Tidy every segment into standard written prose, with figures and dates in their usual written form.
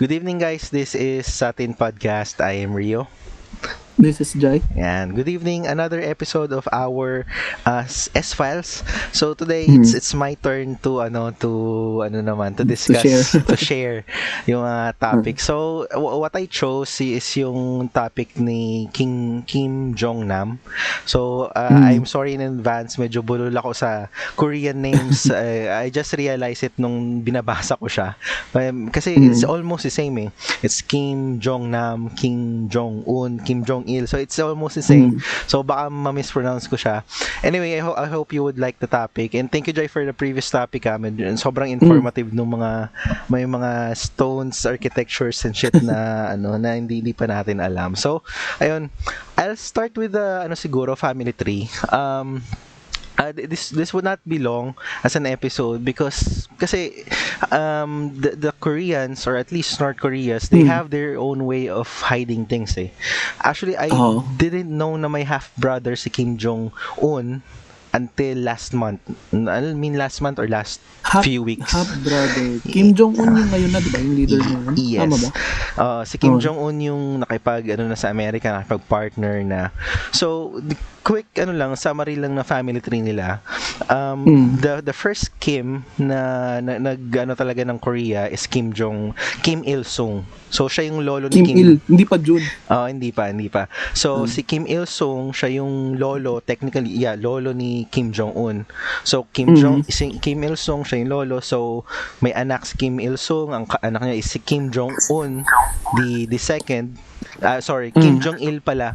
Good evening, guys. This is Satin Podcast. I am Rio. This is Jai. And good evening, another episode of our S Files. So today Hmm. it's my turn to naman to To share. discuss to share yung topic. So what I chose is yung topic ni Kim Jong Nam. So Hmm. I'm sorry in advance, medyo bulol ako sa Korean names. I just realized it nung binabasa ko siya. Kasi it's Hmm. almost the same eh. It's Kim Jong Nam, Kim Jong Un, Kim Jong Il. So it's almost the same. Hmm. So baka ma-mispronounce ko siya. Anyway, I hope you would like the topic. And thank you, Jai, for the previous topic. Sobrang Hmm. informative nung may mga stones, architectures and shit na na hindi pa natin alam. So, ayun. I'll start with the siguro family tree. This would not be long as an episode because kasi the Koreans, or at least North Koreans, they Hmm. have their own way of hiding things eh. Actually, I Oo. didn't know na may half brother si Kim Jong Un until last month. I mean last month or last Half, few weeks. half brother. Kim Jong-un yung ngayon na, di ba? Yung leader na yun. Tama Yes. ba? Si Kim Okay. Jong-un yung na sa Amerika, nakipag-partner na. So, quick summary lang na family tree nila. Hmm. The first Kim na nag talaga ng Korea is Kim Il Sung. So siya yung lolo ni Kim Il. Hindi pa Jun. Hindi pa. So si Kim Il Sung, siya yung lolo, technically, lolo ni Kim Jong Un. So Kim Il Sung, siya yung lolo. So may anak si Kim Il Sung, ang anak niya is si Kim Jong Un, the second. Kim Jong Il pala.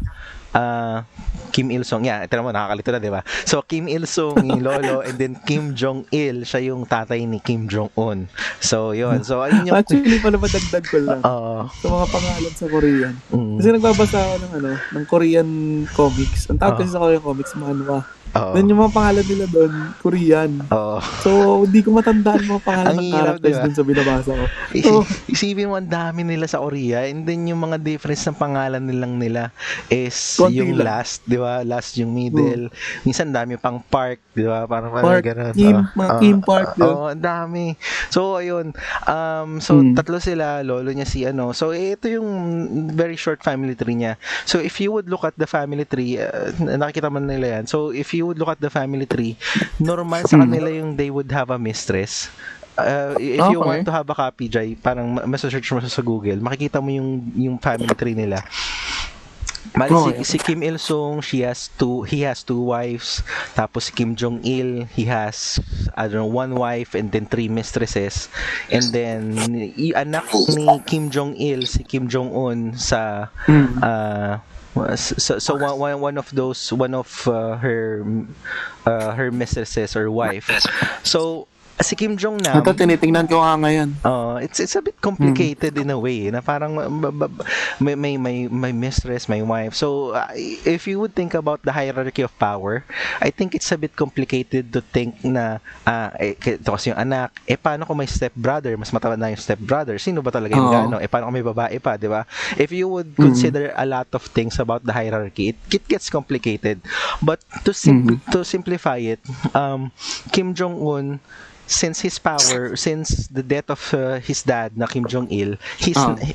Kim Il Sung. Yeah, ito naman, nakakalito na, di ba? So, Kim Il Sung, yung lolo, and then Kim Jong Il, siya yung tatay ni Kim Jong Un. So, yun. So, ayun yung... Actually, pala madagdag ko lang. Oo. Sa mga pangalan sa Korean. Mm. Kasi nagbabasa ako ng Korean comics. Ang tawag kasi sa Korean comics, manhwa. Oo. Then yung mga pangalan nila doon, Korean. Oo. So, hindi ko matandaan mga pangalan Ang ng hirap, characters diba? dun sa binabasa ko. So, Isipin mo, ang dami nila sa Korea, and then yung mga difference ng pangalan nila is Konti yung lang. last, di ba? Last yung middle. Minsan dami pang Park, di ba? Parang Park, ganun. Kim, mga Kim Park, di ba? Ang dami. So, ayun. So, tatlo sila, lolo niya si So, ito yung very short family tree niya. So, if you would look at the family tree, nakikita man nila yan. So, if you would look at the family tree, normal sa kanila yung they would have a mistress. If you Okay. want to have a copy, Jay, parang search mo sa Google, makikita mo yung family tree nila. Bali, Okay. si Kim Il Sung, he has two wives. Tapos si Kim Jong Il, he has one wife and then 3 mistresses. And then anak ni Kim Jong Il, si Kim Jong Un sa so one of her mistresses or wife. So si Kim Jong Nam, Ito, tinitingnan ko nga ngayon. it's a bit complicated in a way na parang may mistress, may wife. So if you would think about the hierarchy of power, I think it's a bit complicated to think na ito kasi yung anak, paano kung may stepbrother, mas matanda yung stepbrother, sino ba talaga yung Oo. paano kung may babae pa, di ba? If you would consider a lot of things about the hierarchy, it gets complicated. But to simplify it, Kim Jong Un, since the death of his dad na Kim Jong Il,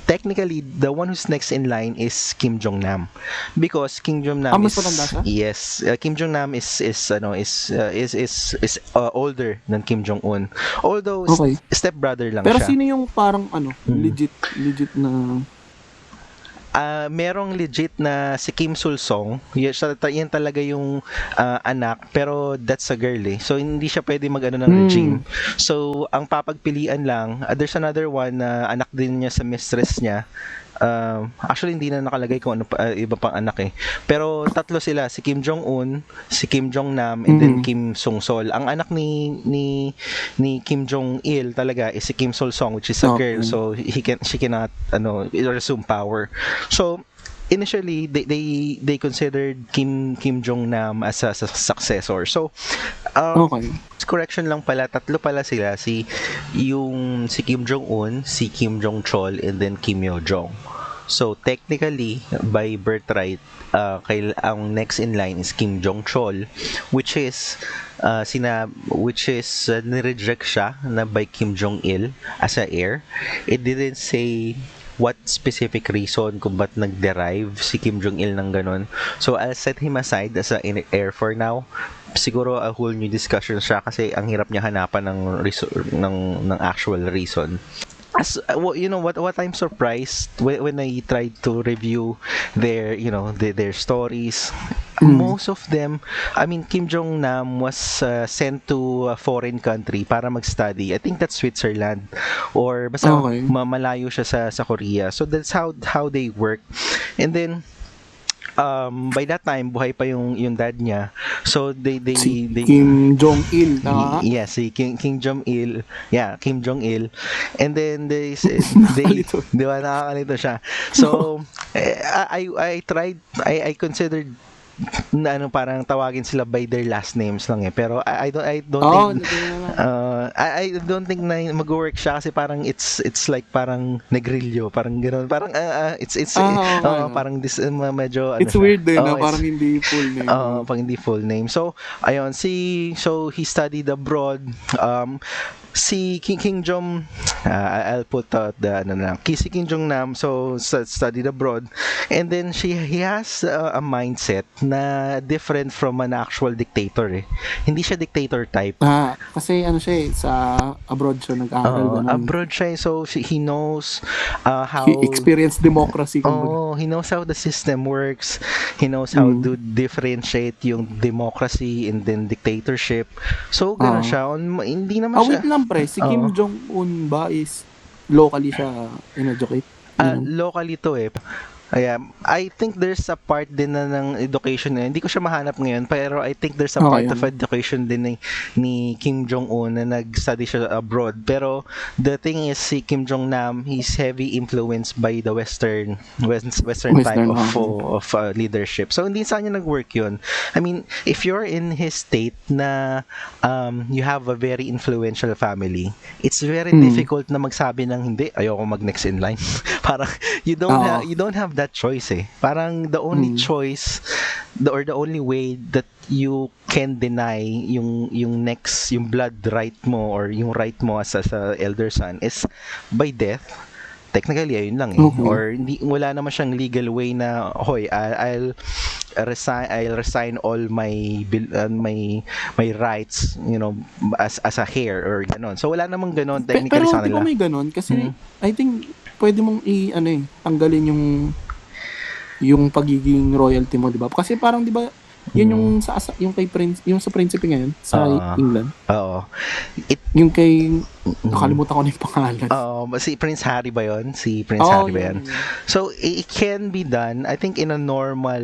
technically the one who's next in line is Kim Jong Nam, because Kim Jong Nam Mas is, matanda siya? yes, Kim Jong Nam is older than Kim Jong Un, although Okay. stepbrother lang Pero siya. sino yung parang legit na... Merong legit na si Kim Sul Song. Yan talaga yung anak, pero that's a girl eh. So hindi siya pwede mag ng regime. So ang papagpilian lang, there's another one na anak din niya sa mistress niya. Actually hindi na nakalagay kung ano iba pang anak eh. Pero tatlo sila, si Kim Jong Un, si Kim Jong Nam, and then Kim Sung Sol. Ang anak ni Kim Jong Il talaga is si Kim Sol Song, which is a girl, so she cannot resume power. So initially they considered Kim Jong Nam as a successor. So Okay. correction lang pala, tatlo pala sila, si Kim Jong Un, si Kim Jong Chol, and then Kim Yo Jong. So technically by birthright, ang next in line is Kim Jong Chol, which is which is nireject siya na by Kim Jong-il as a heir. It didn't say what specific reason kung ba't nag-derive si Kim Jong-il ng ganun. So I'll set him aside as a heir for now. Siguro a whole new discussion siya kasi ang hirap niya hanapan ng actual reason. As you know what I'm surprised when I tried to review their their stories. Most of them, I mean, Kim Jong Nam was sent to a foreign country para mag-study. I think that's Switzerland or basta Okay. malayo siya sa Korea. So that's how they work. And then by that time buhay pa yung dad niya. So they Si they Kim Jong-il. Tama? yeah, si King Jong-il. Yeah, Kim Jong-il. And then they Nakakalito. di ba nakakalito siya. So I tried I considered na parang tawagin sila by their last names lang Pero I don't Oo, think naging na lang. I don't think na mag-work siya kasi parang it's like parang negrilyo, parang gano'n. Parang it's Okay, okay. parang this medyo It's siya. weird din na Oo, parang hindi full name. pag hindi full name. So, ayun, so he studied abroad. Si King Jong, I'll put out the si King Jong Nam, so studied abroad, and then he has a mindset na different from an actual dictator. Hindi siya dictator type. Kasi ano siya sa abroad siya nag-aaral. ganun. Abroad siya, so he knows how He experienced democracy. Kumbaga. he knows how the system works. He knows how to differentiate yung democracy and then dictatorship. So, gano'n siya. Hindi naman siya. Wait lang pre, si Kim Jong-un ba is locally siya in-educate? Locally to I think there's a part din na ng education na hindi ko siya mahanap ngayon pero I think there's a part of education din ni Kim Jong-un na nag-study siya abroad. Pero the thing is si Kim Jong Nam, he's heavy influenced by the western type of leadership. So hindi sa kanya nag-work yun. I mean, if you're in his state na you have a very influential family, it's very difficult na magsabi ng hindi, ayoko mag-next in line. Parang you don't have that choice Parang the only choice or the only way that you can deny yung blood right mo or yung right mo as a elder son is by death. Technically ayun lang or wala naman siyang legal way na hoy I'll resign all my rights as a heir or ganon. So wala namang ganon technically Pero sa di ba kanila. may ganon? Kasi I think pwede mong tanggalin yung pagiging royalty mo, di ba? Kasi parang di ba yun yung yung kay Prince, yung sa prinsipe ngayon sa England. Oo. Yung kay nakalimutan ko na yung pangalan. Si Prince Harry ba yun? Si Prince Harry ba yun? So it can be done I think in a normal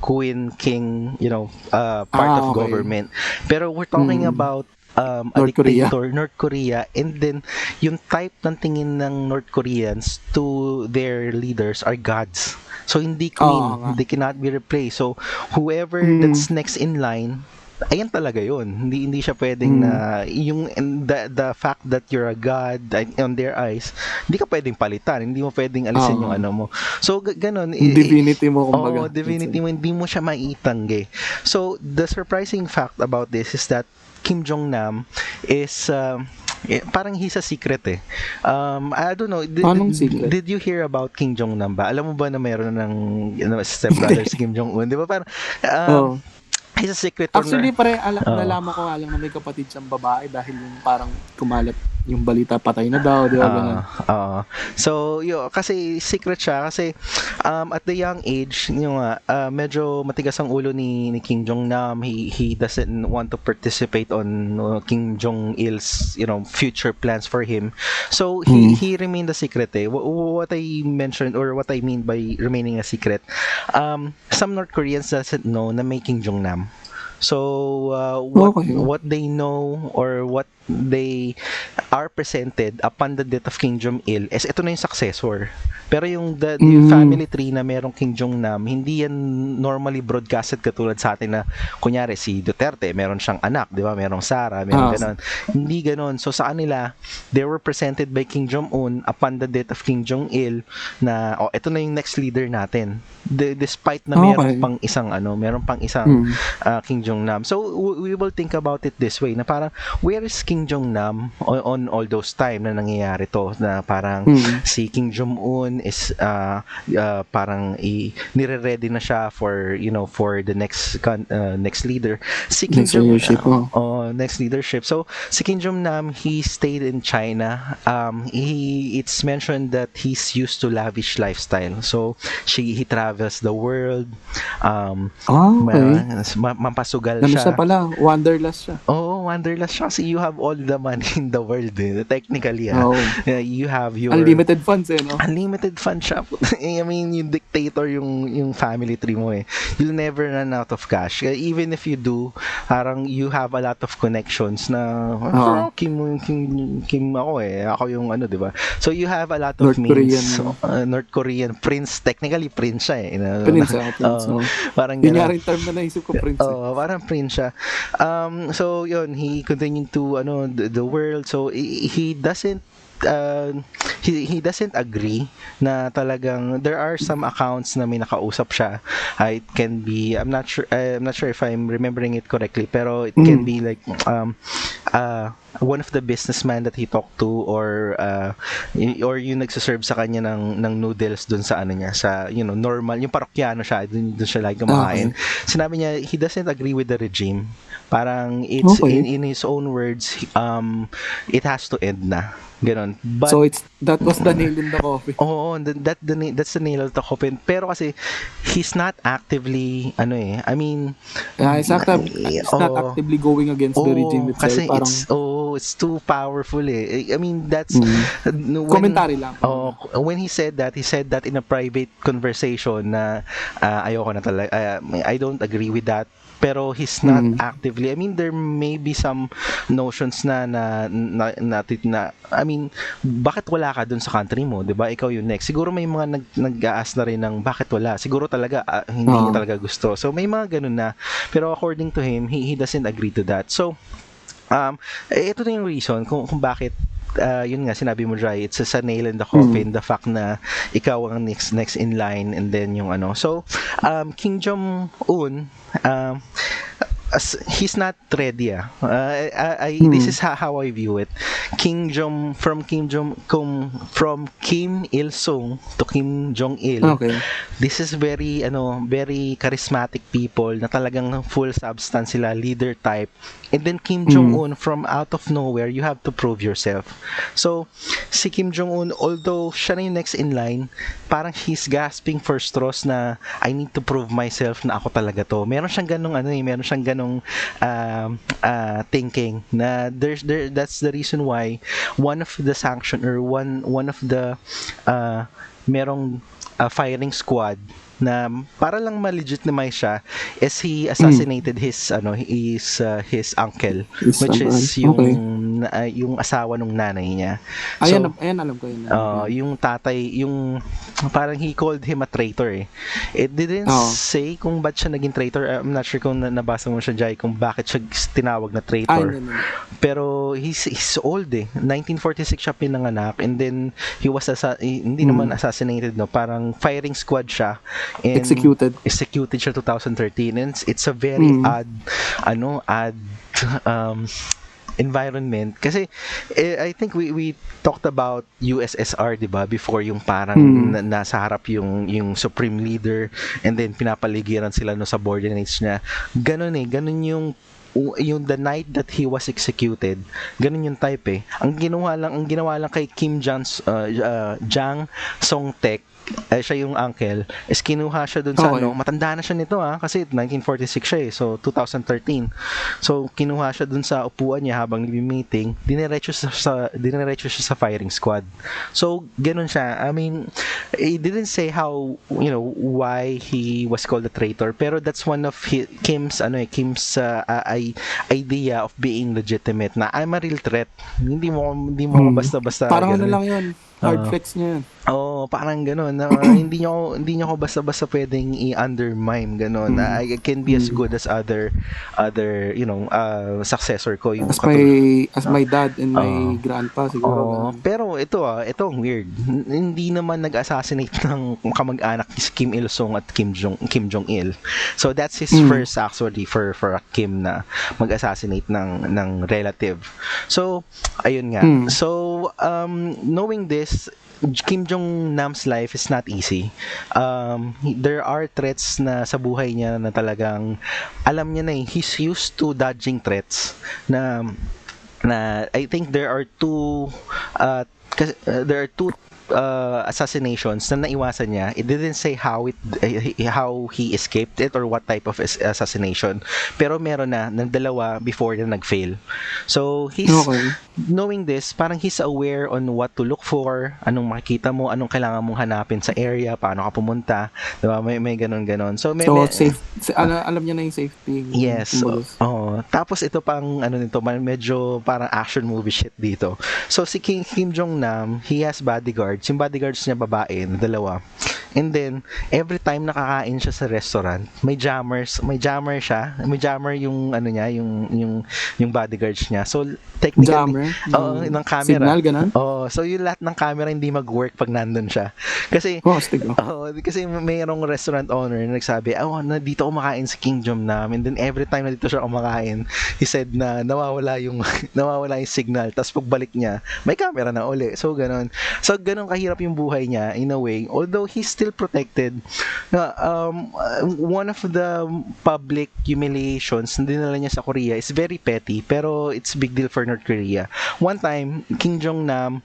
queen king part of government. Pero we're talking about a dictator, North Korea, and then yung type ng tingin ng North Koreans to their leaders are gods. So hindi queen, they cannot be replaced. So whoever that's next in line, ayan talaga yun. Hindi siya pwedeng na yung the fact that you're a god on their eyes, hindi ka pwedeng palitan, hindi mo pwedeng alisin yung ano mo. So ganun, divinity mo kumbaga. Divinity mo, hindi mo siya maitanggi. So the surprising fact about this is that Kim Jong Nam is parang he's a secret I don't know. Did you hear about Kim Jong Nam ba? Alam mo ba na meron ng stepbrother si Kim Jong Un? Di ba parang he's a secret. Actually nalaman ko alam na may kapatid siyang babae dahil yung parang kumalat yung balita patay na daw, di ba ganun. So, kasi secret siya kasi at the young age, medyo matigas ang ulo ni Kim Jong Nam. He doesn't want to participate on Kim Jong Il's, future plans for him. So, he remained a secret What I mentioned or what I mean by remaining a secret, some North Koreans doesn't know na may Kim Jong Nam. So what they know or what they are presented upon the death of King Jong-il as ito na yung successor. Pero yung family tree na merong King Jong-nam, hindi yan normally broadcasted katulad sa atin na kunyari si Duterte, meron siyang anak, di ba? Merong Sara, meron ganon. Hindi ganon. So sa kanila, they were presented by King Jong-un upon the death of King Jong-il na ito na yung next leader natin. Despite na meron pang isang King Jong-nam. So we will think about it this way na parang where is King Jong-nam on all those time na nangyayari to na parang si King Jong-un is parang nire-ready na siya for the next leader. Si King next leadership. So si Kim Jong-nam, he stayed in China. It's mentioned that he's used to lavish lifestyle. So he travels the world. Mampasugal siya. Siya pala, wanderlust siya. Wanderlust siya kasi you have all the money in the world. Technically, you have your unlimited funds no? Unlimited funds siya. I mean, yung dictator yung family tree mo You'll never run out of cash. Even if you do, parang you have a lot of connections na Kim ako ako yung di ba? So you have a lot of means. North Korean prince, technically prince siya Prince. Parang yun yung term na naisip ko, prince. Parang prince siya. So yun, he continued to the world. So he doesn't he doesn't agree na talagang there are some accounts na may nakausap siya. It can be I'm not sure if I'm remembering it correctly, pero it can be like one of the businessman that he talked to or yung nagse-serve sa kanya ng noodles dun sa niya sa normal yung parokyano siya dun siya like kumakain. Sinabi niya he doesn't agree with the regime. Parang it's in his own words it has to end na. Ganon. But, so that was the nail in the coffin. That's the nail of the coffin. Pero kasi he's not actively I mean he's not actively going against the regime itself. Kasi parang it's too powerful I mean that's commentary lang. When he said that in a private conversation na ayoko na talaga I don't agree with that. Pero he's not actively. I mean, there may be some notions na I mean, bakit wala ka dun sa country mo, 'di ba? Ikaw yung next. Siguro may mga nag-aas na rin ng bakit wala. Siguro talaga hindi niya talaga gusto. So may mga ganun na. Pero according to him, he doesn't agree to that. So ito na yung reason kung bakit yun nga sinabi mo Jai, it's a nail in the coffin, the fact na ikaw ang next in line and then yung So Kim Jong-un he's not ready. This is how I view it. From Kim Il Sung to Kim Jong Il. Okay. This is very very charismatic people na talagang full substance sila, leader type. And then Kim Jong-un, from out of nowhere, you have to prove yourself. So si Kim Jong-un, although siya na yung next in line, parang he's gasping for straws na I need to prove myself na ako talaga to. Meron siyang ganung meron siyang ganung thinking na that's the reason why one of the sanction or one of the merong firing squad na para lang ma-legitimize siya is he assassinated his uncle, which is yung asawa ng nanay niya. Ayan alam ko yun. Yung tatay, yung parang he called him a traitor It didn't say kung ba't siya naging traitor. I'm not sure kung nabasa mo siya Jai kung bakit siya tinawag na traitor. Pero he's old 1946 siya pinanganak and then he was hindi naman assassinated parang firing squad siya. And executed siya 2013 and it's a very odd environment kasi I think we talked about USSR 'di ba before yung parang nasa harap yung supreme leader and then pinapaligiran sila no subordinates niya ganun the night that he was executed ganun yung type ang ginawa lang kay Jang Song-tek siya yung uncle, is kinuha siya dun sa Okay. matanda na siya nito kasi 1946 siya so 2013. So kinuha siya dun sa upuan niya habang nagmi-meeting, diniretso siya sa firing squad. So ganun siya. I mean, it didn't say how, why he was called a traitor, pero that's one of Kim's idea of being legitimate, na I'm a real threat. Hindi mo basta-basta Parang ano ganun. lang yun. Hard Oo. flex niya yun. Oo, parang gano'n na hindi niyo ako basta-basta pwedeng i-undermine gano'n. I can be as good as other successor ko yung As my dad and my Oo. grandpa siguro. Oo, ganun. pero ito ang weird. Hindi naman nag-assassinate ng kamag-anak ni si Kim Il-sung at Kim Jong-il. So that's his first actually for a Kim na mag-assassinate ng relative. So ayun nga. So knowing this, Kim Jong-nam's life is not easy. There are threats na sa buhay niya na talagang alam niya na he's used to dodging threats na I think there are two assassinations na naiwasan niya. It didn't say how he escaped it or what type of assassination, pero meron ng dalawa before na nag-fail. So he's Okay. knowing this, parang he's aware on what to look for, anong makikita mo, anong kailangan mong hanapin sa area, paano ka pumunta, diba? May ganon. So safe. Alam niya na yung safety. Yes. Kumbaga. Tapos ito pang nito, medyo parang action movie shit dito. So si Kim Jong-nam, he has bodyguards. Yung bodyguards niya babae, dalawa. And then every time nakakain siya sa restaurant, may jammer siya. May jammer yung yung bodyguards niya. So technically, Jammer? ng camera. Signal, ganun? So yung lahat ng camera hindi mag-work pag nandun siya. Kasi Astig. kasi mayroong restaurant owner na nagsabi, dito kumakain si Kim Jong-nam, and then every time na dito siya kumakain, he said na nawawala yung signal, tapos pagbalik niya, may camera na uli. So ganun kahirap yung buhay niya in a way, although he's still protected. One of the public humiliations na dinala niya sa Korea is very petty, pero it's big deal for North Korea. One time, Kim Jong-nam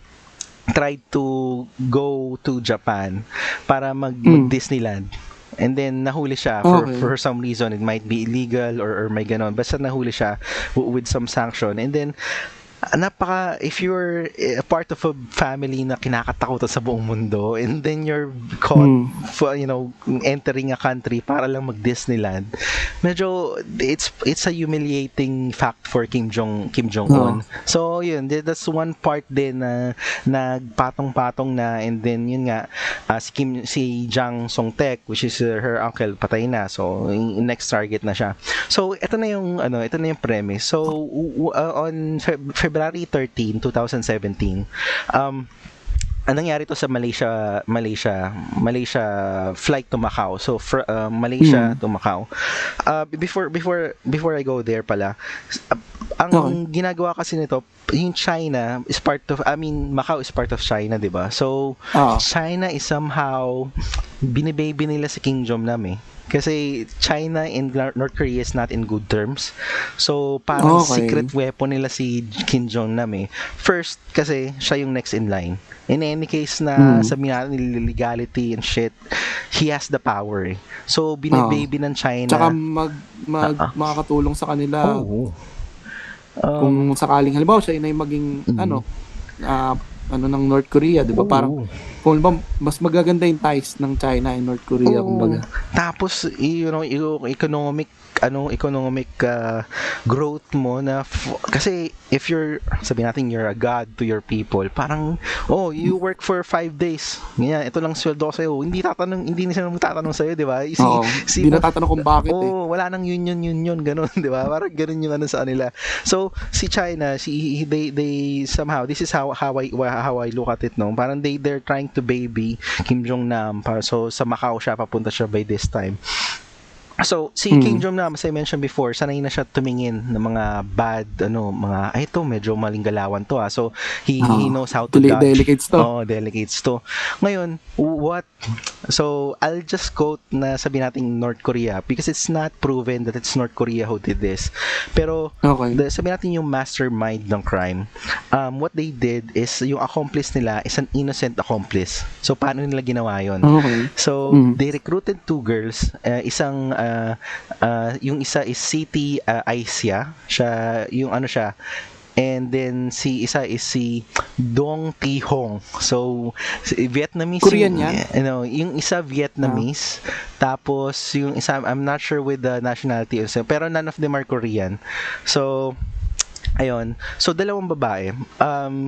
tried to go to Japan para mag-Disneyland. And then nahuli siya for some reason. It might be illegal or may ganon. Basta nahuli siya with some sanction. And then if you're a part of a family na kinakatakutan sa buong mundo, and then you're caught for, entering a country para lang mag-Disneyland, medyo it's a humiliating fact for Kim Jong-un. So yun, that's one part din na nagpatong-patong na, and then yun nga, si Jang Song-taek, which is her uncle, patay na. So next target na siya. So ito na yung premise. So on February 13, 2017, anong nangyari to sa Malaysia flight to Macau. So Malaysia to Macau. Before I go there pala, ang ginagawa kasi nito, yung China is Macau is part of China, 'di ba? So China is somehow binibaby nila si Kim Jong-nam kasi China and North Korea is not in good terms. So parang secret weapon nila si Kim Jong-nam First, kasi siya yung next in line. In any case na sabihin natin legality and shit, he has the power So binibaby ng China. Tsaka makakatulong sa kanila. Kung sakaling halimbawa siya ay maging ng North Korea, 'di ba? Parang kung ba mas magaganda yung ties ng China and North Korea, kumbaga. Tapos yung economic growth mo na kasi if sabihin natin you're a god to your people, parang you work for 5 days. Ganyan, ito lang sweldo ko sa'yo. Hindi na sila magtatanong sa'yo, di ba? Hindi na tatanong kung bakit wala nang union, ganun, di ba? Parang ganun yung sa kanila. So, si China, they somehow, this is how I look at it, no? Parang they're trying to baby Kim Jong-nam so sa Macau papunta siya by this time. So, si Kim Jong-nam, as I mentioned before, sanay na siya tumingin ng mga bad, ito, medyo maling galawan to So, he knows how to dodge. Delegates to. Delegates to. Ngayon, I'll just quote na sabi natin North Korea because it's not proven that it's North Korea who did this. Pero Okay. sabi natin yung mastermind ng crime. What they did is yung accomplice nila is an innocent accomplice. So paano nila ginawa yon? Okay. So they recruited two girls. Yung isa is Siti Aisia. Siya yung ano siya. And then isa is si Dong Thi Hong. So Vietnamese Korean yung, yan? yung isa Vietnamese, tapos yung isa I'm not sure with the nationality also, pero none of them are Korean. So ayun. So, dalawang babae.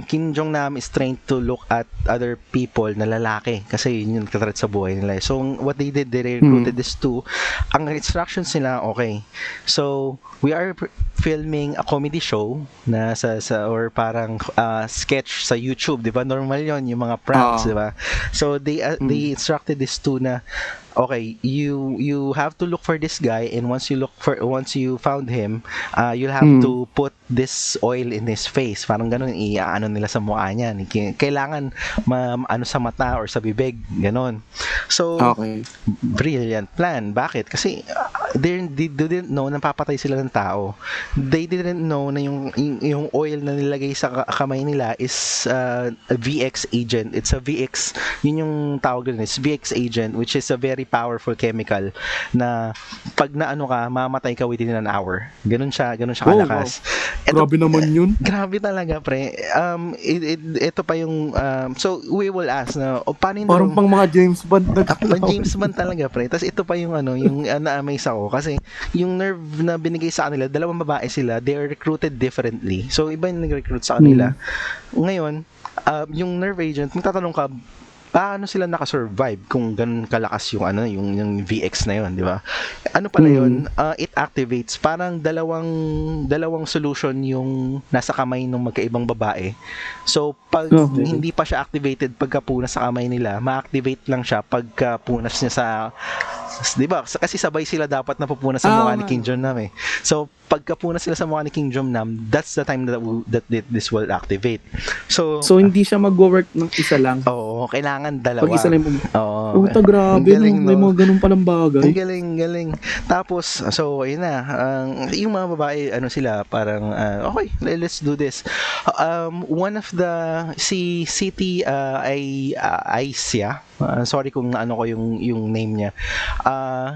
Kim Jong-nam is trained to look at other people na lalaki kasi yun yung threat sa buhay nila. So, what they did, they recruited these two. Ang instructions nila, okay. So, we are filming a comedy show na or parang sketch sa YouTube, 'di ba? Normal 'yon, yung mga pranks, 'di ba? So, they instructed these two na okay, you have to look for this guy, and once you found him, you'll have to put this oil in his face. Parang ganun, ano nila sa mukha niya. Kailangan ano sa mata or sa bibig, ganun. So, Okay. brilliant plan. Bakit? Kasi they didn't know na papatay sila ng tao. They didn't know na yung oil na nilagay sa kamay nila is a VX agent. It's a VX, yun yung tawag doon, is VX agent, which is a very powerful chemical na pag naano ka, mamatay ka within an hour. Ganun siya kalakas. Grabe naman yun. Grabe talaga, pre. Ito pa yung so we will ask na paano yung Parang pang mga James Bond na James Bond talaga, pre. Tapos ito pa yung yung na-amaze ako kasi yung nerve na binigay sa kanila, dalawang babae sila, they are recruited differently. So iba yung nag-recruit sa kanila. Ngayon, yung nerve agent, magtatanong ka, paano sila naka-survive kung ganun kalakas yung VX na yun, di ba? Ano pala yun? It activates parang dalawang solution yung nasa kamay ng magkaibang babae. So pag hindi pa siya activated pagkapunas sa kamay nila, ma-activate lang siya pagkapunas niya sa, di ba? Kasi sabay sila dapat napupunas sa mukha ni Kim Jong-nam eh. So pagkapunas sila sa mukha ni Kim Jong-nam, that's the time that this will activate. So hindi siya mag-work ng isa lang. Oo, kailangan dalawa. Pag isa lang Oo. grabe. Galing, May mga ganun palang bagay. Ang galing. Tapos, so, ayun na. Yung mga babae, sila, parang, okay, let's do this. One of the, si Siti Aisia, sorry kung ano ko yung name niya.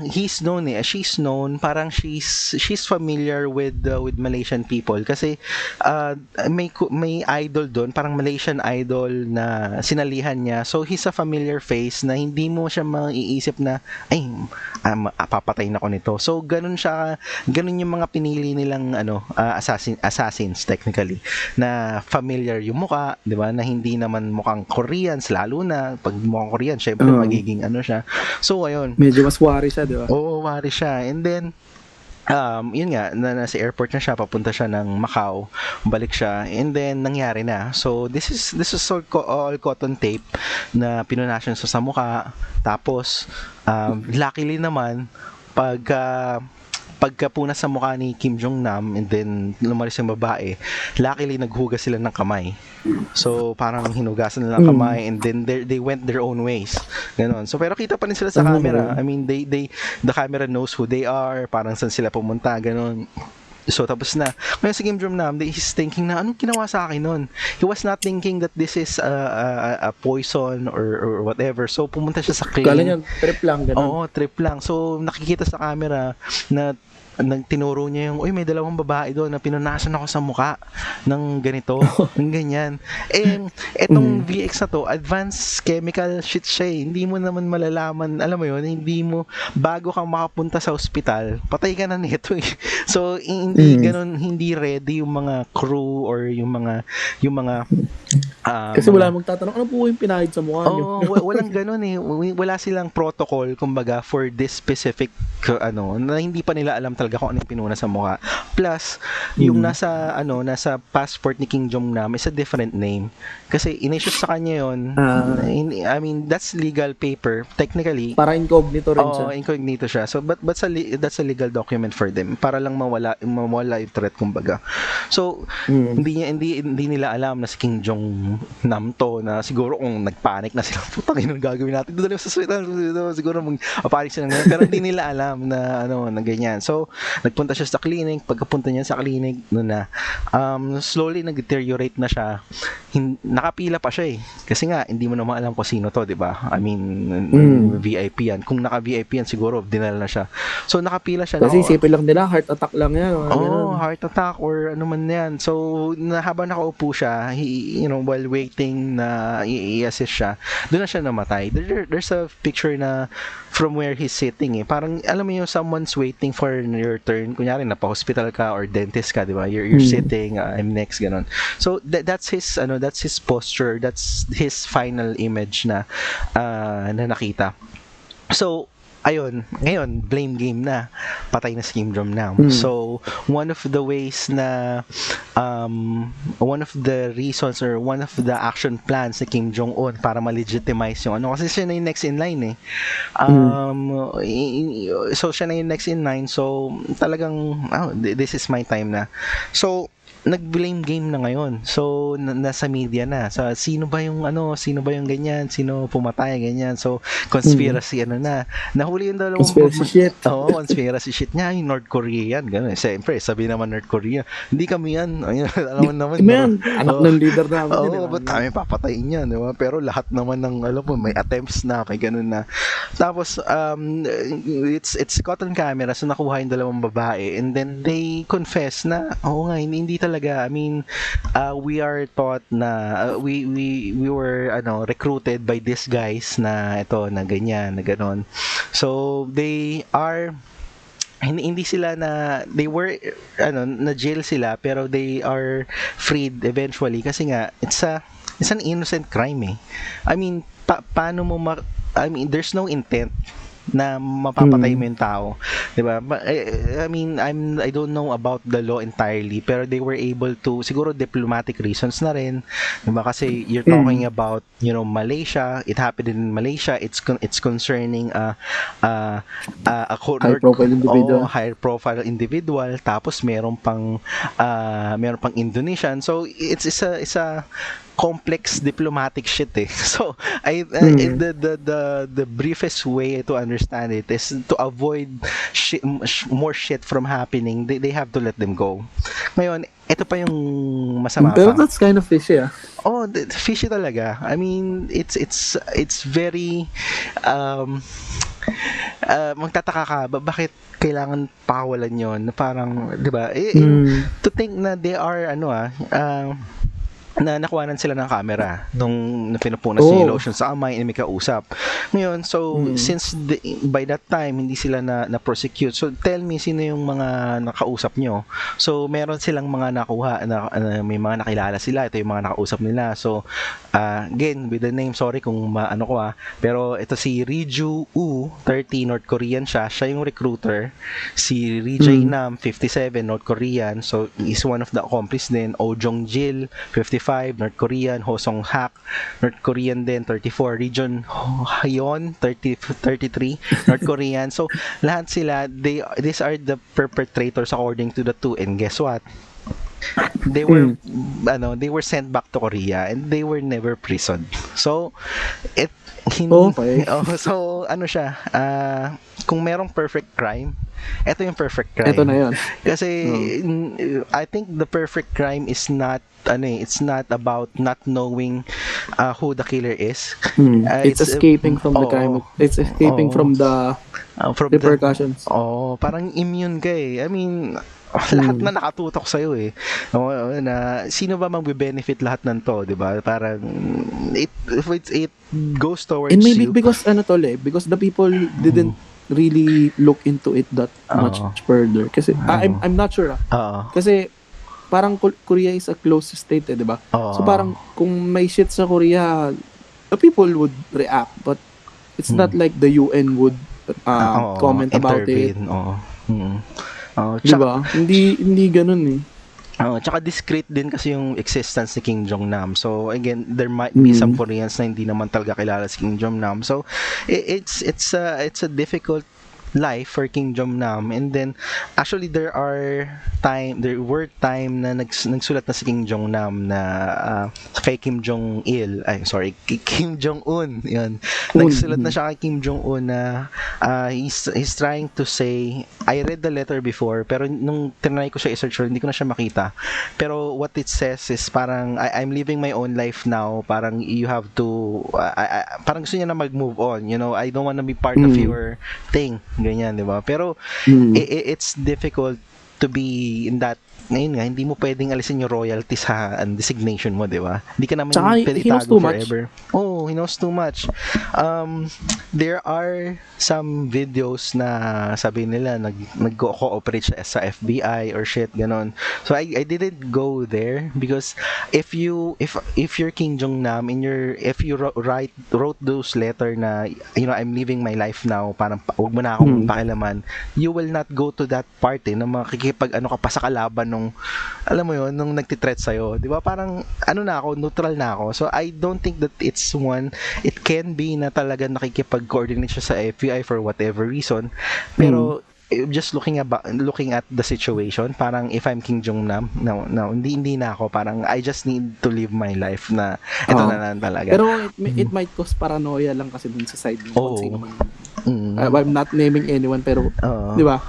She's known, parang she's familiar with Malaysian people kasi may idol doon, parang Malaysian idol na sinalihan niya. So he's a familiar face na hindi mo siya maiisip na ay papatay na ko nito. So ganun yung mga pinili nilang assassins technically na familiar yung mukha, 'di ba? Na hindi naman mukhang Koreans, lalo na pag mukhang Korean, syempre magiging siya. So ayun. Medyo mas wari siya, 'di ba? Oo, wari siya. And then yun nga, nasa airport na siya, papunta siya ng Macau, balik siya, and then nangyari na. So this is all cotton tape na pinunasan sa mukha. Tapos luckily naman pagkapunas sa mukha ni Kim Jong-nam and then lumalis yung babae, luckily naghugas sila ng kamay. So parang hinugasan nila ng kamay and then they went their own ways. Ganon. So pero kita pa rin sila sa camera. I mean, the camera knows who they are, parang saan sila pumunta, ganon. So tapos na. Ngayon si Kim Jong-nam, he's thinking na anong ginawa sa akin nun? He was not thinking that this is a poison or whatever. So pumunta siya sa clinic. Kala niya trip lang, gano'n. Oo, trip lang. So nakikita sa camera na tinuro niya yung, may dalawang babae doon na pinunasan ako sa mukha ng ganito, ng ganyan. Etong VX na to, advanced chemical shit siya eh. Hindi mo naman malalaman, alam mo yun, bago kang makapunta sa ospital, patay ka na nito eh. So, hindi ready yung mga crew or yung mga kasi wala magtatanong, ano po yung pinahid sa mukha niyo? Walang ganun eh. Wala silang protocol, kumbaga, for this specific, na hindi pa nila alam talaga kung ano yung pinuna sa mukha. Plus, yung nasa passport ni Kim Jong-nam is a different name. Kasi in-issue sa kanya yun. I mean, that's legal paper. Technically, para incognito rin siya. Incognito siya. So, but that's a legal document for them. Para lang mawala yung threat, kumbaga. So, hindi nila alam na si Kim Jong Namto na siguro kung nagpanic na sila, putang ina gagawin natin doon sa hospital, siguro mag-panic sila ngayon, pero hindi nila alam na na ganyan. So nagpunta siya sa clinic, pagkapunta niya sa clinic noon na slowly nag-deteriorate na siya. Nakapila pa siya kasi nga hindi mo naman alam kung sino to, di ba? I mean, VIP yan. Kung naka-VIP yan siguro dinala na siya. So nakapila siya. Kasi isipin lang nila heart attack lang yan. Heart attack or ano man yan. So habang nakaupo siya, while waiting na i-assist siya, doon na siya namatay. There's a picture na from where he's sitting parang alam mo yung someone's waiting for your turn, kunyari napa-hospital ka or dentist ka, di ba? You're sitting, I'm next, ganon. So that's his posture, that's his final image na nakita. So ayun, ngayon blame game na, patay na si Kim Jong Nam. So one of the ways na one of the reasons or one of the action plans ni Kim Jong Un para ma-legitimize yung kasi siya na yung next in line so siya na yung next in line, so talagang this is my time na. So nag-blame game na ngayon. So nasa media na. So sino ba yung ganyan, sino pumatay ganyan. So conspiracy na. Nahuli yung dalawang conspiracy shit. Conspiracy shit niya, yung North Korea yan. Ganun. Siyempre, sabi naman North Korea, hindi kami yan. Alam naman. Anak ng leader namin. Ba't kami papatayin yan, di ba? Pero lahat naman ng may attempts na, may ganun na. Tapos it's caught on camera, so nakuha yung dalawang babae, and then they confess na hindi talaga. I mean, we are taught na we were recruited by these guys na ganyan, na ganon. So they are hindi sila they were na jail sila, pero they are freed eventually kasi nga it's an innocent crime I mean, paano mo I mean, there's no intent na mapapatay mo yung tao, 'di ba? I mean, I don't know about the law entirely, pero they were able to, siguro diplomatic reasons na rin, 'di ba? Kasi you're talking about, Malaysia, it happened in Malaysia, it's concerning high profile individual, tapos meron pang Indonesian. So it's a complex diplomatic shit So the briefest way to understand it is to avoid more shit from happening. They have to let them go. Ngayon, ito pa yung masama pero pa. that's kind of fishy Fishy talaga. I mean, it's very magtataka ka bakit kailangan pakawalan yon, parang, 'di ba? To think na they are na nakuhanan sila ng camera nung pinupunas niya yung lotion sa kamay and may kausap. Ngayon, so since by that time hindi sila na-prosecute, so tell me sino yung mga nakausap nyo. So meron silang mga nakuha may mga nakilala sila, ito yung mga nakausap nila. So again, with the name, sorry kung pero ito si Riju Woo, 30, North Korean siya yung recruiter. Si Ri Jae Nam, 57, North Korean, so is one of the accomplice din. Oh Jong Jil, 55, North Korean. Ho Song Hak, North Korean din, 34. Region Hayon, 33, North Korean. So lahat sila, these are the perpetrators according to the two, and guess what? They were sent back to Korea and they were never prisoned. So so siya, kung merong perfect crime, ito yung perfect crime. Ito na yun. Kasi I think the perfect crime is not it's not about not knowing who the killer is. It's escaping from the crime. It's escaping from the repercussions. Parang immune ka I mean, lahat na nakatutok sa'yo na sino ba magbe-benefit lahat ng to, di ba? Parang it goes towards and maybe you. Because because the people didn't really look into it that much further. Kasi I'm not sure. Kasi parang Korea is a closed state, di ba? So parang kung may shit sa Korea, the people would react, but it's not like the UN would comment about it. Di ba? Hindi ganun tsaka discreet din kasi yung existence ni Kim Jong Nam. So again, there might be some Koreans na hindi naman talaga kilala si Kim Jong Nam. So it's a difficult life for Kim Jong Nam, and then actually there were time na nagsulat na si Kim Jong Nam na kay Kim Jong Il, ay sorry, Kim Jong Un, yun. Nagsulat na siya kay Kim Jong Un na he's trying to say, I read the letter before, pero nung tinry ko siya i-search, hindi ko na siya makita. Pero what it says is parang I'm living my own life now, parang you have to parang gusto niya na mag-move on, you know, I don't want to be part of your thing, ganyan, di ba? Pero it's difficult to be in that. Ngayon nga, hindi mo pwedeng alisin yung royalty sa designation mo, di ba? Hindi ka naman Tsaka, pwede he knows itago too much. forever. Oh, he knows too much. There are some videos na sabi nila nag-cooperate siya sa FBI or shit, ganon. So I didn't go there because if you're Kim Jong Nam if you wrote those letter na, you know, I'm living my life now, parang wag mo na akong pakialaman, you will not go to that part na makikipag ano ka pa sa kalaban nung, alam mo yun, nung nagtitreat sa'yo, di ba? Parang neutral na ako. So I don't think that it can be na talaga nakikipag-coordinate siya sa FBI for whatever reason, pero just looking at the situation, parang if I'm Kim Jong Nam, no, hindi na ako, parang I just need to live my life na ito na lang talaga. Pero it might cause paranoia lang kasi dun sa side mo. Kung sino man. I'm not naming anyone, pero di ba?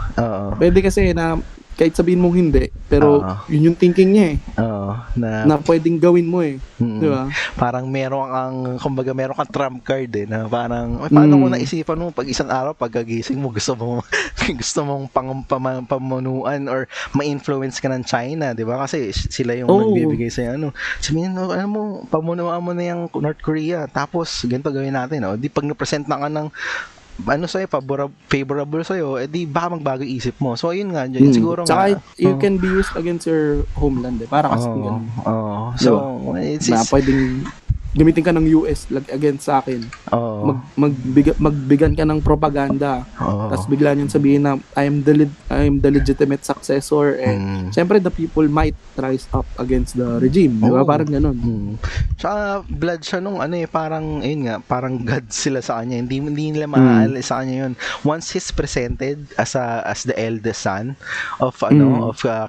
Pwede kasi na kahit sabihin mong hindi, pero yun yung thinking niya na pwedeng gawin mo di ba? Parang meron kang trump card na parang, paano ko naisipan mo pag isang araw pagkagising mo gusto mong pamunuan or ma-influence ka ng China, di ba? Kasi sila yung nagbibigay sa'yo, sabihin mo, pamunuan mo na yung North Korea, tapos ganito gawin natin, di pag na-present na ka ng sa'yo, favorable sa'yo, di baka magbago isip mo. So, ayun nga, dyan, siguro tsaka, you can be used against your homeland, para kasi ganun. So, na pwedeng gamitin ka ng US against sa akin. Magbigan ka ng propaganda. Tapos bigla niyang sabihin na I am the legitimate successor, and syempre the people might rise up against the regime. Di ba? Parang ganun. Tsaka blood siya nung parang ayun nga, parang god sila sa kanya. Hindi nila maaalis sa kanya yun. Once he's presented as the eldest son of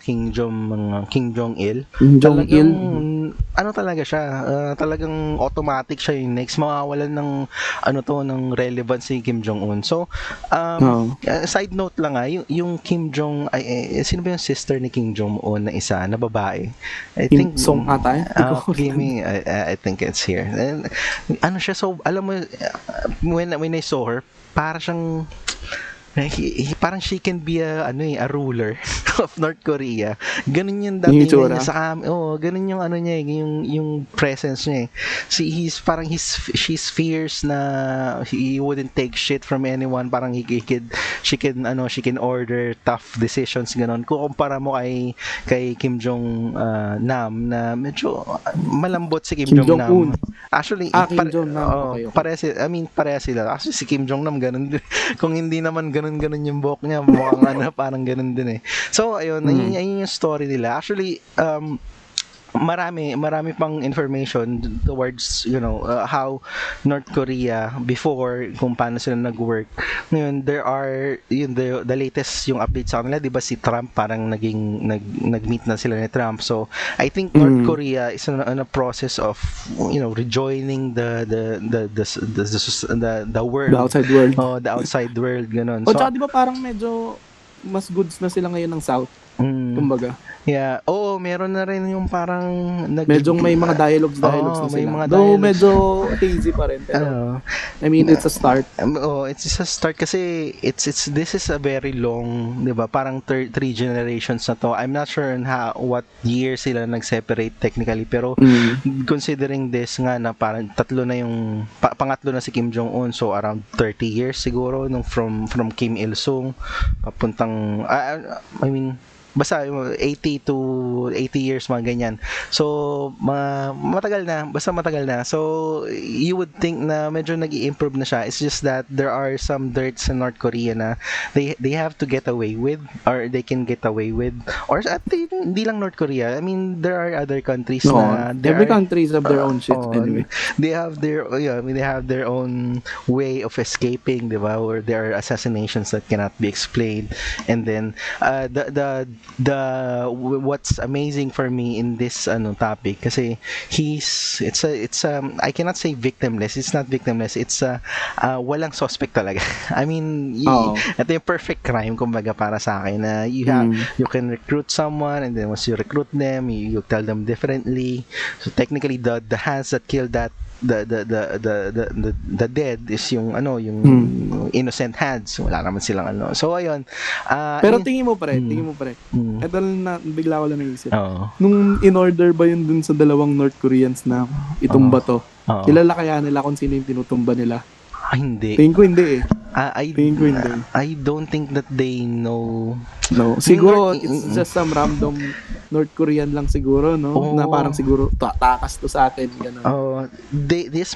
King Jong Il. Talaga siya, talagang automatic siya yung next, mawawalan ng ng relevance si Kim Jong-un. So side note lang yung Kim Jong sino ba yung sister ni Kim Jong-un na isa na babae? I think Song ata. I think it's here. And, siya, so alam mo, when I saw her, para siyang parang she can be a ruler of North Korea. Ganun yung dati niya sa ganun yung niya, yung presence niya. She's fierce na he wouldn't take shit from anyone. Parang she can order tough decisions, ganun. Kukumpara mo kay Kim Jong Nam na medyo malambot si Kim Jong Nam. Actually, Kim Jong Nam. Pareha sila. Actually, si Kim Jong Nam ganun din. Kung hindi naman ganun yung buhok niya, mukhang parang ganun din So, ayun, ayun yung story nila. Actually, marami pang information towards, how North Korea before, kung paano sila nag-work. Ngayon, there are the latest yung update sa kanila, 'di ba, si Trump parang nag-meet na sila ni Trump. So, I think North Korea is in a process of, rejoining the world. The outside world. The outside world, ganun. So, tsaka 'di ba parang medyo mas goods na sila ngayon ng South. Kumbaga. Yeah. Meron na rin yung parang medyo may mga dialogues na may sila. Mga though medyo hazy pa rin, pero it's a start. It's a start kasi this is a very long, 'di ba? Parang three generations na to. I'm not sure on what year sila nag-separate technically, pero considering this nga na parang pangatlo na si Kim Jong-un, so around 30 years siguro nung from Kim Il-sung papuntang basta 80 to 80 years, mga ganyan. So, matagal na, basta matagal na. So, you would think na medyo nag-i-improve na siya. It's just that there are some dirts in North Korea na they have to get away with, or they can get away with, or at hindi lang North Korea. I mean, there are other countries No, na every countries have their own shit anyway. they have their they have their own way of escaping, di ba? Or there are assassinations that cannot be explained. And then what's amazing for me in this topic, kasi it's I cannot say victimless. It's not victimless. It's walang suspect talaga. I mean, ito yung perfect crime kumbaga para sa akin, na you can recruit someone, and then once you recruit them, you tell them differently. So technically the hands that killed that the dead is yung innocent hands. Wala naman silang So ayun. Pero tingin mo pre. Ito na bigla ko lang naisip. Nung in order ba yun dun sa dalawang North Koreans na itumba to? Kilala kaya nila kung sino yung tinutumba nila? Hindi. Tingin ko hindi eh. Tingin ko hindi. I don't think that they know. No, siguro it's just some random North Korean lang siguro, no? Na parang siguro takas to sa atin, gano'n. This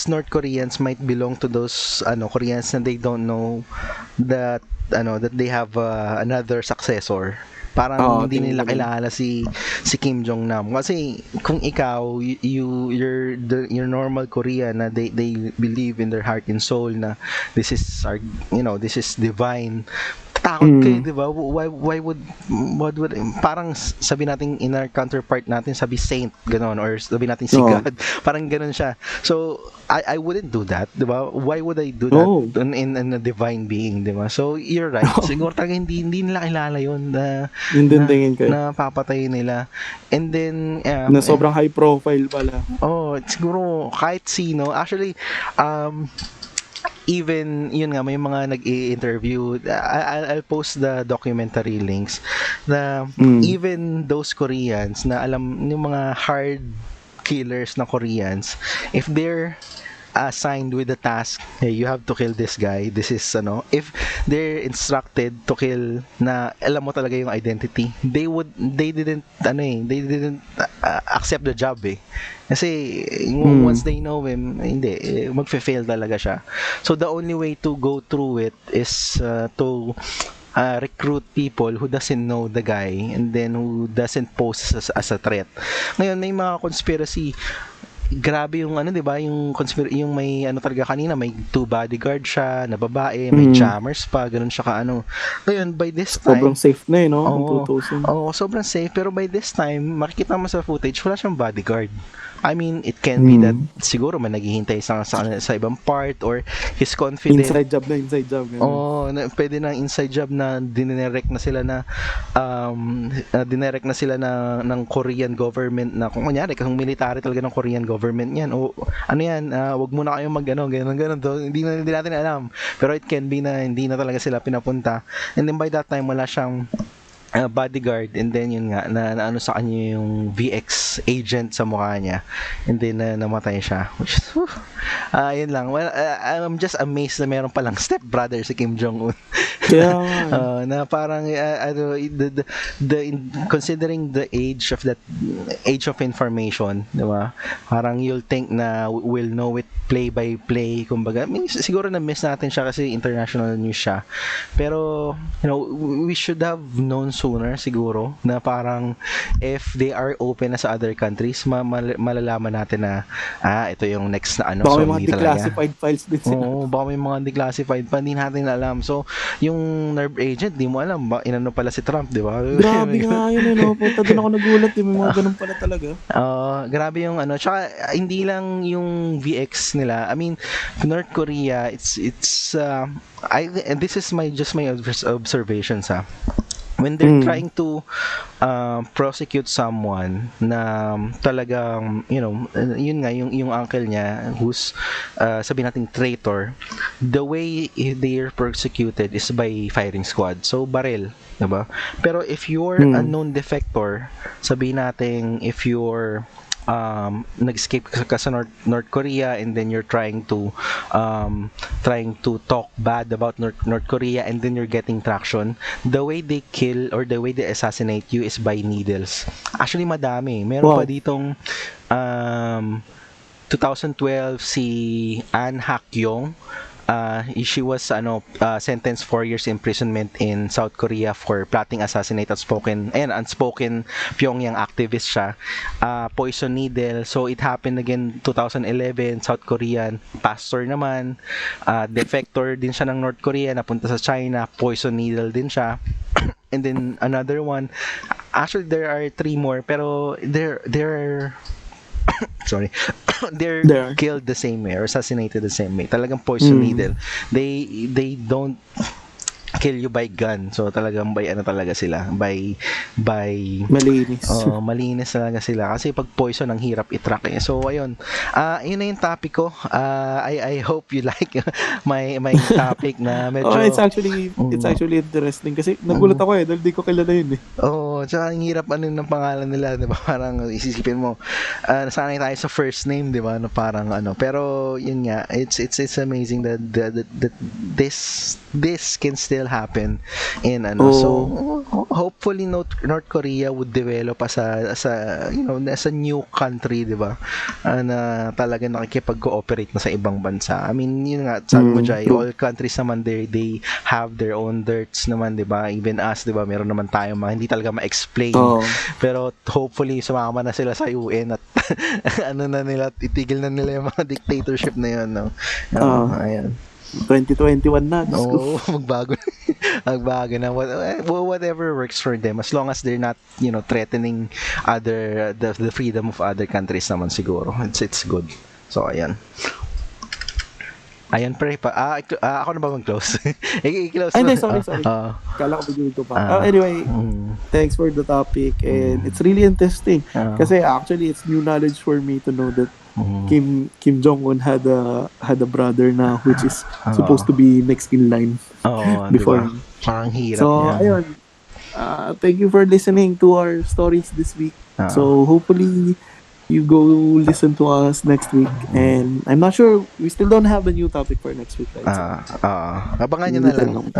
North Koreans might belong to those Koreans na they don't know that that they have another successor. Parang hindi nila kilala si Kim Jong Nam, kasi kung ikaw you're normal Korean na they believe in their heart and soul na this is our this is divine. Takot kayo, di ba? Why would parang sabi natin in our counterpart natin, sabi saint, gano'n, or sabi natin si God. Parang gano'n siya. So, I wouldn't do that, di ba? Why would I do that in a divine being, di ba? So, you're right. Siguro talaga hindi nila kilala yun na papatay nila. And then, na sobrang high profile pala. Siguro kahit sino. Actually, even yun nga, may mga nag-i-interview. I'll post the documentary links na even those Koreans na alam yung mga hard killers na Koreans, if they're assigned with the task, hey, you have to kill this guy, this is if they're instructed to kill, na alam mo talaga yung identity, they didn't accept the job kasi once they know him, hindi, magfe-fail talaga siya. So the only way to go through it is to recruit people who doesn't know the guy, and then who doesn't pose as a threat. Ngayon, may mga conspiracy. Grabe yung di ba, yung may talaga kanina, may 2 bodyguard siya na babae, may jammers pa, ganun siya Ngayon, by this time, sobrang safe na no? Sobrang safe, pero by this time, makikita mo sa footage, wala siyang bodyguard. I mean, it can be that siguro may naghihintay sa ibang part, or he's confident. Inside job. Pwede na inside job na dinerect na sila ng Korean government, na kung kunyari, kung military talaga ng Korean government yan, wag muna kayong ganun to, hindi natin alam. Pero it can be na hindi na talaga sila pinapunta, and then by that time wala siyang bodyguard, and then yun nga na sa kanya yung VX agent sa mukha niya, and then namatay siya, which is yun lang. Well, I'm just amazed na meron palang step brother si Kim Jong Un. Na parang considering the age of information, di ba? Parang you'll think na we'll know it play by play, kumbaga. I mean, siguro na miss natin siya kasi international news siya, pero we should have known sooner siguro, na parang if they are open na sa other countries, malalaman natin na ito yung next na baka so may mga declassified files din sila. Baka may mga declassified pa, hindi natin alam. So yung nerve agent, di mo alam inano pala si Trump, di ba? Grabe nga yun, punta doon ako nagulat, may mga ganun pala talaga. Grabe yung tsaka hindi lang yung VX nila. I mean, North Korea, it's this is my observations when they're trying to prosecute someone na talagang yun nga, yung uncle niya who's sabi nating traitor, the way they're persecuted is by firing squad, so baril, diba? Pero if you're a known defector, sabi nating if you're nag-escape ka sa North Korea, and then you're trying to talk bad about North Korea, and then you're getting traction. The way they kill or the way they assassinate you is by needles. Actually, madami. Meron Wow. pa ditong 2012 si An Hak-yong. She was sentenced 4 years imprisonment in South Korea for plotting assassinate unspoken Pyongyang activist siya. Poison needle. So it happened again 2011, South Korean pastor naman. Defector din siya ng North Korea, napunta sa China, poison needle din siya. And then another one. Actually, there are 3 more, pero they're sorry, they're There. killed the same way or assassinated the same way. Talagang poison needle. They don't kill you by gun. So talagang by talaga sila, by Malinis. malinis talaga sila kasi pag poison ang hirap i-track eh. So ayun. Yun na yung topic ko. I hope you like my topic na medyo It's actually interesting kasi nagulat ako dahil di ko kilala yun eh. tsaka ang hirap ng pangalan nila, 'di ba? Parang isisipin mo, nasanay tayo sa first name, 'di ba? Parang pero yun nga, it's amazing that this can still happen in so hopefully North Korea would develop as a new country, 'di ba? Na talaga nakikipag-cooperate na sa ibang bansa. I mean, yun nga, sabi mo Jai, all countries naman they have their own dirts naman, 'di ba? Even us, 'di ba? Meron naman tayong mga hindi talaga ma-explain. Pero hopefully sumama na sila sa UN at itigil na nila yung mga dictatorship na yun, no? Ayan. 2021 na. Magbago na. Whatever works for them, as long as they're not, threatening the freedom of other countries naman siguro. It's good. So ayan. Ayan, pre. Ako na ba mag-close? I-close Ay, na. sorry. Kala ko bigyan ito pa. Anyway, thanks for the topic and it's really interesting. Kasi actually, it's new knowledge for me to know that Kim Jong-un had a brother na which is supposed to be next in line before. Diba? Parang hirap So, ayun. Thank you for listening to our stories this week. So, hopefully, you go listen to us next week. And I'm not sure, we still don't have a new topic for next week. Right? Abangan nyo na lang.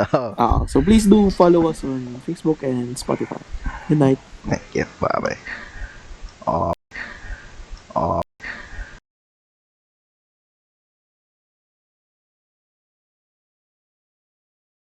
So, please do follow us on Facebook and Spotify. Good night. Thank you. Bye-bye.